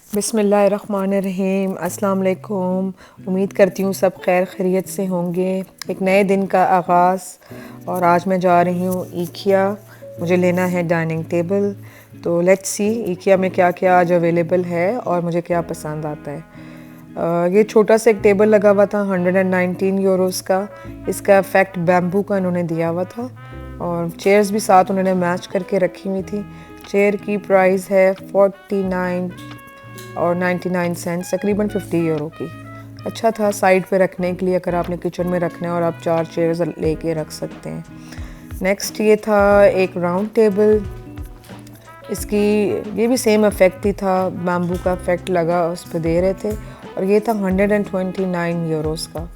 बिस्मिल्लाहिर्रहमानिर्रहीम। अस्सलाम वालेकुम। उम्मीद करती हूँ सब खैर खैरियत से होंगे। एक नए दिन का आगाज़ और आज मैं जा रही हूँ IKEA। मुझे लेना है डाइनिंग टेबल। तो लेट्स सी IKEA में क्या क्या आज अवेलेबल है और मुझे क्या पसंद आता है। ये छोटा सा एक टेबल लगा हुआ था 119 यूरोस का। इसका इफ़ेक्ट बैम्बू का इन्होंने दिया हुआ था और चेयर्स भी साथ उन्होंने मैच करके रखी हुई थी। चेयर की प्राइस है 49 और 99 सेंट्स, तकरीबन 50 यूरो की। अच्छा था साइड पे रखने के लिए, अगर आपने किचन में रखना है और आप 4 चेयर्स लेके रख सकते हैं। नेक्स्ट ये था एक राउंड टेबल। इसकी ये भी सेम इफ़ेक्ट ही था, बैम्बू का इफ़ेक्ट लगा उस पर दे रहे थे और ये था 129 यूरोस का।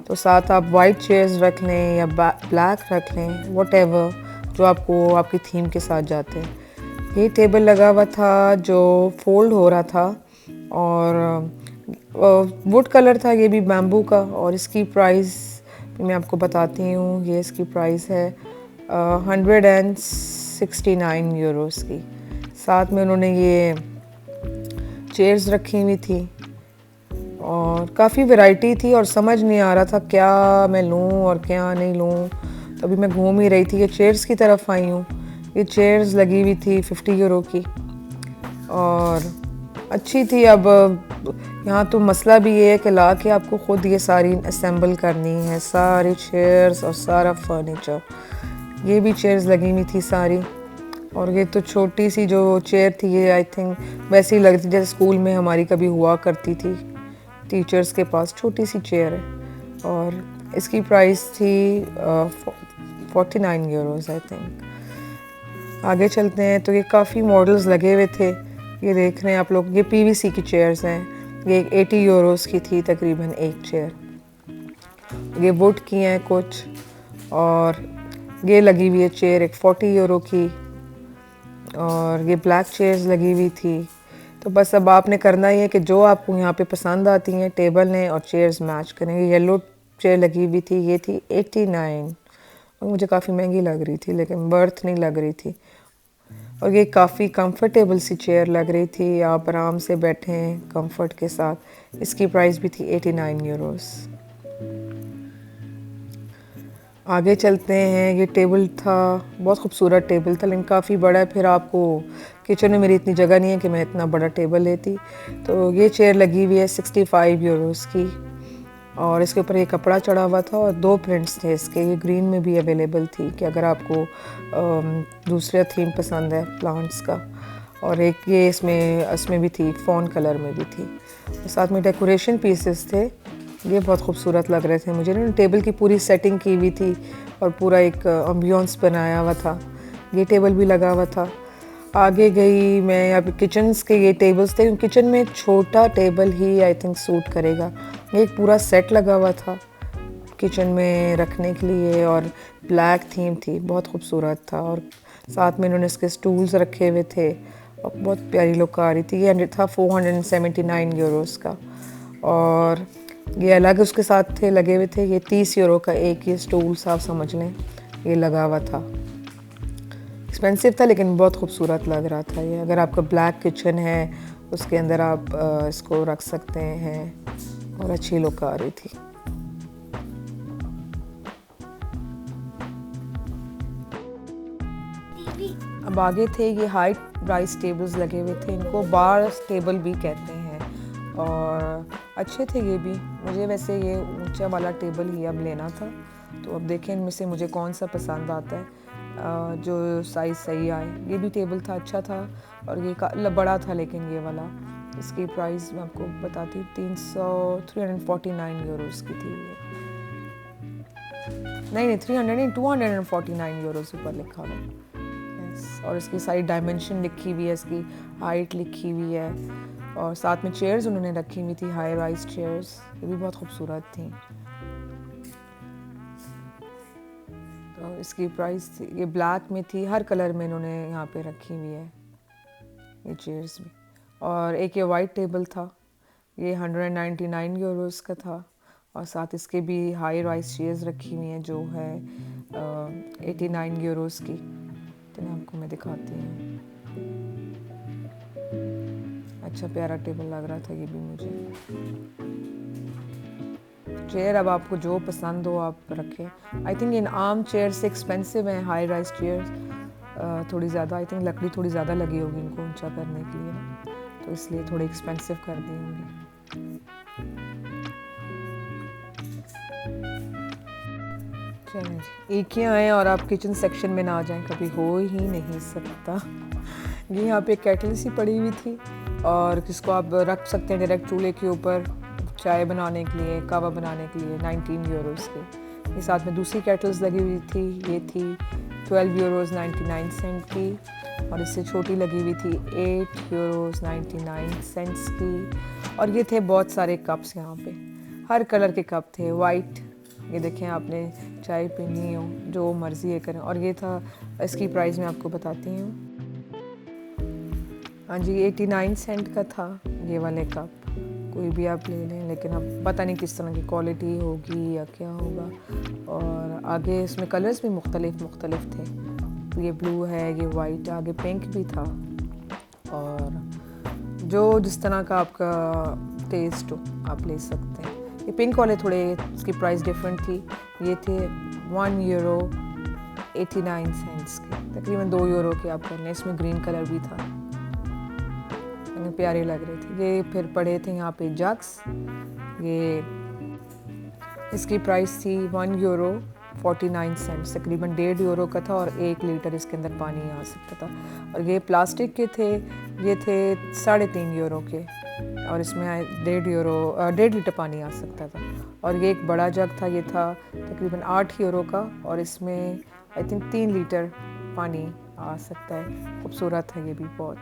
तो साथ आप वाइट चेयर्स रख लें या ब्लैक रख लें, वॉटेवर जो आपको आपकी थीम के साथ जाते हैं। ये टेबल लगा हुआ था जो फोल्ड हो रहा था और वुड कलर था, ये भी बैम्बू का। और इसकी प्राइस मैं आपको बताती हूँ। ये इसकी प्राइस है 169 यूरोस की। साथ में उन्होंने ये चेयर्स रखी हुई थी और काफ़ी वैरायटी थी और समझ नहीं आ रहा था क्या मैं लूँ और क्या नहीं लूँ। तो अभी मैं घूम ही रही थी, ये चेयर्स की तरफ आई हूँ। ये चेयर्स लगी हुई थी 50 यूरो की और अच्छी थी। अब यहाँ तो मसला भी ये है कि ला के आपको ख़ुद ये सारी असेंबल करनी है, सारी चेयर्स और सारा फर्नीचर। ये भी चेयर्स लगी हुई थी सारी। और ये तो छोटी सी जो चेयर थी, ये आई थिंक वैसी लग रही थी जैसे स्कूल में हमारी कभी हुआ करती थी, टीचर्स के पास छोटी सी चेयर है। और इसकी प्राइस थी 49 यूरोस आई थिंक। आगे चलते हैं तो ये काफ़ी मॉडल्स लगे हुए थे। ये देख रहे हैं आप लोग, ये PVC की चेयर्स हैं। ये 80 यूरोस की थी तकरीबन एक चेयर। ये वुड की हैं कुछ। और ये लगी हुई है चेयर एक 40 यूरो की और ये ब्लैक चेयर्स लगी हुई थी। तो बस अब आपने करना ही है कि जो आपको यहाँ पे पसंद आती हैं टेबल ने और चेयर्स मैच करेंगे। येलो चेयर लगी हुई थी, ये थी 89 और मुझे काफ़ी महंगी लग रही थी, लेकिन बर्थ नहीं लग रही थी। और ये काफ़ी कंफर्टेबल सी चेयर लग रही थी, आप आराम से बैठे हैं कंफर्ट के साथ। इसकी प्राइस भी थी 89 यूरोस। आगे चलते हैं। ये टेबल था, बहुत खूबसूरत टेबल था लेकिन काफ़ी बड़ा है। फिर आपको किचन में मेरी इतनी जगह नहीं है कि मैं इतना बड़ा टेबल लेती। तो ये चेयर लगी हुई है 65 यूरोस की और इसके ऊपर ये कपड़ा चढ़ा हुआ था और 2 प्रिंट्स थे इसके। ये ग्रीन में भी अवेलेबल थी कि अगर आपको दूसरा थीम पसंद है प्लांट्स का। और एक ये इसमें भी थी, फ़ॉन कलर में भी थी। और साथ में डेकोरेशन पीसेस थे, ये बहुत खूबसूरत लग रहे थे मुझे ना। टेबल की पूरी सेटिंग की हुई थी और पूरा एक एम्बियंस बनाया हुआ था। ये टेबल भी लगा हुआ था। आगे गई मैं, यहाँ पे किचन्स के ये टेबल्स थे। किचन में एक छोटा table he I think suit करेगा। ये एक पूरा सेट लगा हुआ था किचन में रखने के लिए और ब्लैक थीम थी, बहुत खूबसूरत था। और साथ में इन्होंने इसके स्टूल्स रखे हुए थे और बहुत प्यारी लुक आ रही थी। ये था 479 यूरोस का और ये अलग उसके साथ थे, लगे हुए थे। ये 30 यूरो का एक ये स्टूल आप समझ लें, ये लगा हुआ था। एक्सपेंसिव था लेकिन बहुत खूबसूरत लग रहा था ये। अगर आपका ब्लैक किचन है उसके अंदर आप इसको रख सकते हैं और अच्छी लुक आ रही थी। अब आगे थे ये हाई राइस टेबल्स लगे हुए थे, इनको बार टेबल भी कहते हैं और अच्छे थे ये भी। मुझे वैसे ये ऊंचा वाला टेबल ही अब लेना था, तो अब देखें इनमें से मुझे कौन सा पसंद आता है जो साइज़ सही आए। ये भी टेबल था, अच्छा था और ये बड़ा था। लेकिन ये वाला, इसकी प्राइस मैं आपको बताती हूँ, 349 यूरोस की थी ये। नहीं 300 नहीं, 249 यूरोस ऊपर लिखा हुआ है। और इसकी साइड डायमेंशन लिखी हुई है, इसकी हाइट लिखी हुई है और साथ में चेयर्स उन्होंने रखी हुई थी, हाई राइज चेयर्स। ये भी बहुत खूबसूरत थी। तो इसकी प्राइस थी, ये ब्लैक में थी, हर कलर में इन्होंने यहाँ पे रखी हुई है ये चेयर्स भी। और एक ये वाइट टेबल था, ये 199 यूरोस का था और साथ इसके भी हाई राइज चेयर्स रखी हुई हैं जो है 89 यूरोस की। तो आपको मैं दिखाती हूँ। अच्छा प्यारा टेबल लग रहा था ये भी मुझे। चेयर अब आपको जो पसंद हो आप रखें। I think in arm chair से एक्सपेंसिव हैं हाई राइज चेयर, थोड़ी ज़्यादा। आई थिंक लकड़ी थोड़ी ज़्यादा लगी होगी इनको ऊंचा करने के लिए ना, तो इसलिए थोड़ी एक्सपेंसिव कर दी होंगी। चलें जी, एक ही आएँ और आप किचन सेक्शन में ना आ जाएं, कभी हो ही नहीं सकता। ये यहाँ पे केटल सी पड़ी हुई थी और जिसको आप रख सकते हैं डायरेक्ट चूल्हे के ऊपर चाय बनाने के लिए, कहवा बनाने के लिए, 19 यूरोज़ की। ये साथ में दूसरी केटल्स लगी हुई थी, ये थी 12 यूरोज़ 99 सेंट की, और इससे छोटी लगी हुई थी 8 यूरोज़ 99 सेंट्स की। और ये थे बहुत सारे कप्स यहाँ पे, हर कलर के कप थे, वाइट, ये देखें आपने चाय पीनी हो जो मर्ज़ी है करें। और ये था, इसकी प्राइस मैं आपको बताती हूँ। हाँ जी, 89 सेंट का था ये वाले कप, कोई भी आप ले लें, लेकिन अब पता नहीं किस तरह की क्वालिटी होगी या क्या होगा। और आगे इसमें कलर्स भी मुख्तलिफ थे, ये ब्लू है, ये वाइट, आगे पिंक भी था, और जो जिस तरह का आपका टेस्ट हो आप ले सकते हैं। ये पिंक वाले थोड़े, इसकी प्राइस डिफरेंट थी, ये थे 1 यूरो 89 सेंट्स के, तकरीबन 2 यूरो के आप कर लें। इसमें ग्रीन कलर भी था, प्यारे लग रहे थे ये। फिर पड़े थे यहाँ पे जग्स, ये इसकी प्राइस थी 1 यूरो 49 सेंट्स, तकरीबन 1.5 यूरो का था, और 1 लीटर इसके अंदर पानी आ सकता था। और ये प्लास्टिक के थे, ये थे 3.5 यूरो के, और इसमें 1.5 लीटर पानी आ सकता था। और ये एक बड़ा जग था, ये था तकरीबन 8 यूरो का, और इसमें आई थिंक 3 लीटर पानी आ सकता है। खूबसूरत है ये भी बहुत।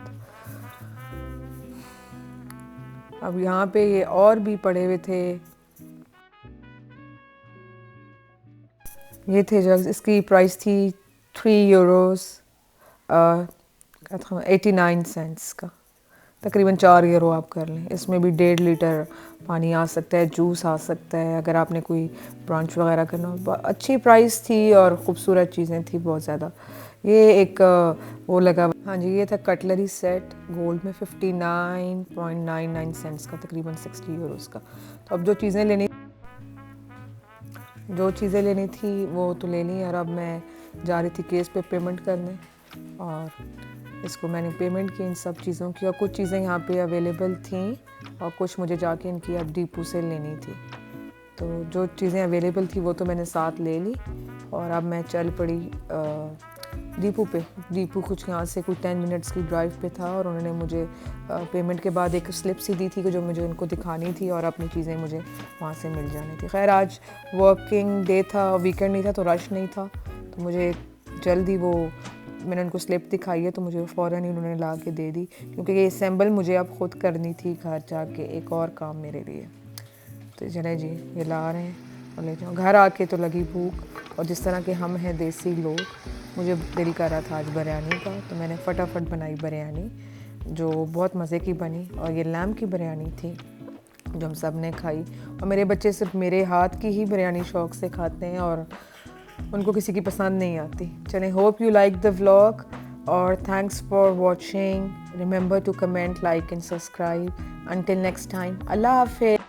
अब यहाँ पे ये और भी पड़े हुए थे, ये थे जग्स, इसकी प्राइस थी 3 यूरोज़ 89 सेंट्स का, तकरीबन 4 यूरो आप कर लें। इसमें भी 1.5 लीटर पानी आ सकता है, जूस आ सकता है, अगर आपने कोई ब्रांच वगैरह करना हो। अच्छी प्राइस थी और ख़ूबसूरत चीज़ें थी बहुत ज़्यादा। ये एक वो लगा, हाँ जी, ये था कटलरी सेट गोल्ड में 59.99 सेंट्स का, तकरीबन 60 यूरोज़ का। तो अब जो चीज़ें लेनी थी वो तो ले ली, और अब मैं जा रही थी केस पे पेमेंट करने, और इसको मैंने पेमेंट की इन सब चीज़ों की। और कुछ चीज़ें यहाँ पे अवेलेबल थी और कुछ मुझे जाके इनकी अब डिपो से लेनी थी। तो जो चीज़ें अवेलेबल थी वो तो मैंने साथ ले ली, और अब मैं चल पड़ी डिपो पे। डिपो कुछ यहाँ से कुछ 10 मिनट्स की ड्राइव पे था, और उन्होंने मुझे पेमेंट के बाद एक स्लिप सी दी थी कि जो मुझे उनको दिखानी थी, और अपनी चीज़ें मुझे वहाँ से मिल जानी थी। खैर आज वर्किंग डे था, वीकेंड नहीं था, तो रश नहीं था, तो मुझे जल्दी वो मैंने उनको स्लिप दिखाई है, तो मुझे फ़ौरन ही उन्होंने ला के दे दी, क्योंकि ये असेंबल मुझे अब ख़ुद करनी थी घर जाके, एक और काम मेरे लिए। तो चले जी, ये ला रहे हैं और ले जाओ। घर आके तो लगी भूख, और जिस तरह के हम हैं देसी लोग, मुझे दिल कर रहा था आज बिरयानी का, तो मैंने फटाफट बनाई बिरयानी, जो बहुत मज़े की बनी। और ये लैम्ब की बिरयानी थी जो हम सब ने खाई, और मेरे बच्चे सिर्फ मेरे हाथ की ही बिरयानी शौक़ से खाते हैं, और उनको किसी की पसंद नहीं आती। चलें, hope you like the vlog, और thanks for watching. Remember to comment, like and subscribe. Until next time, अल्लाह हाफ़िज़।